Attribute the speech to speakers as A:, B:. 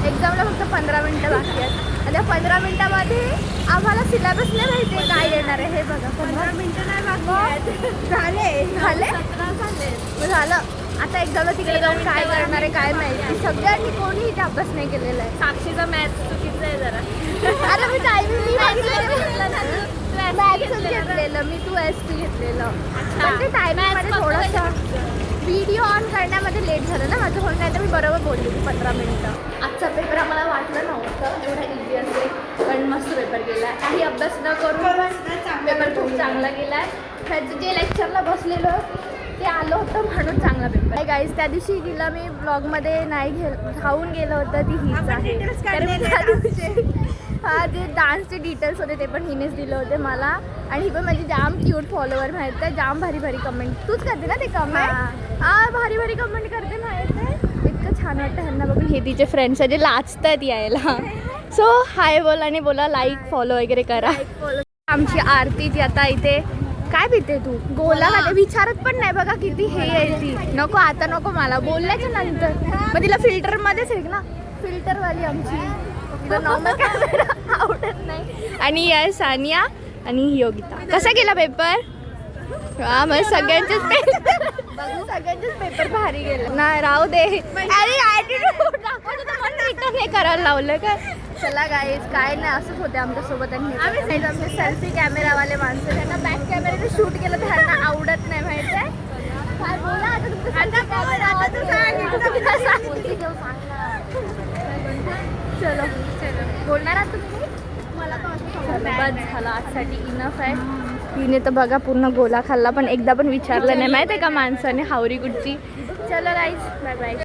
A: एक्झामला फक्त 15 मिनिटं बाकी आहेत आणि त्या 15 मिनिटामध्ये आम्हाला सिलेबस नाही माहिती आहे काय येणार आहे. हे बघा 15 मिनिटं नाही बाकी झाले मग झालं. आता एक्झामला तिकडे जाऊन काय करणार आहे काय माहिती. सगळ्यांनी कोणी इथे अभ्यास नाही केलेला आहे.
B: साक्षीचा मॅथ चुकीचं आहे जरा.
A: अरे मी टायमिंग घेतलेलं मी 2ST घेतलेलं पण ते टायमिंगमध्ये थोडंसं व्हिडिओ ऑन करण्यामध्ये लेट झालं ना माझं होऊन. नाही तर मी बरोबर बोलली होती 15 मिनिटं. आजचा पेपर आम्हाला वाटलं नव्हतं एवढा इझी असेल पण मस्त पेपर गेला आहे. काही अभ्यास न करून पेपर खूप चांगला गेला आहे. ह्याचं जे लेक्चरला बसलेलं ते आलं होतं म्हणून चांगला पेपर आहे. गाईज त्या दिवशी तिला मी ब्लॉगमध्ये नाही खाऊन गेलं होतं ती हीच आहे. कारण मी त्या दिवशी जे डान्सचे डिटेल्स होते ते पण हिनेच दिले होते मला. आणि ही पण माझी जाम क्यूट फॉलोवर माहीत आहे. जाम भारी भारी कमेंट तूच करते ना ते कमेंट. भारी भारी कमेंट करते माहीत आहे. इतकं छान वाटतं ह्यांना बघून. हे तिचे फ्रेंड्स जे लाजतात यायला. सो हाय बोल आणि बोला लाईक फॉलो वगैरे करा. आमची आरती जी आता इथे काय पिते तू गोला खाते विचारत पण नाही बघा किती हे आहे ती. नको आता नको मला बोलल्याच्या नंतर मग तिला फिल्टरमध्येच आहे ना फिल्टरवाली आमची. नॉर्मल कॅमेरा आवडत नाही. आणि या सानिया आणि योगिता. कसा गेला पेपर? हा मग सगळ्यांचेच पेपर भारी गेले ना. राहू दे अरे ॲटिट्यूड दाखवतो तर मला रिटर्न हे करायला लावलं का. चला गाईज काय नाही असंच होते आमच्यासोबत. आणि आमचे सेल्फी कॅमेरावाले माणसं त्यांना बॅक कॅमेऱ्याने शूट केलं तर ह्यांना आवडत नाही माहिती आहे. काय बोला आता चलो बोलणार आहात तुम्ही? मला बस झालं आजसाठी इनफ आहे. तिने तर बघा पूर्ण गोला खाल्ला पण एकदा पण विचारलं नाही माहिती आहे का माणसाने हावरी कुठची. चलो गाईज बाय बाय.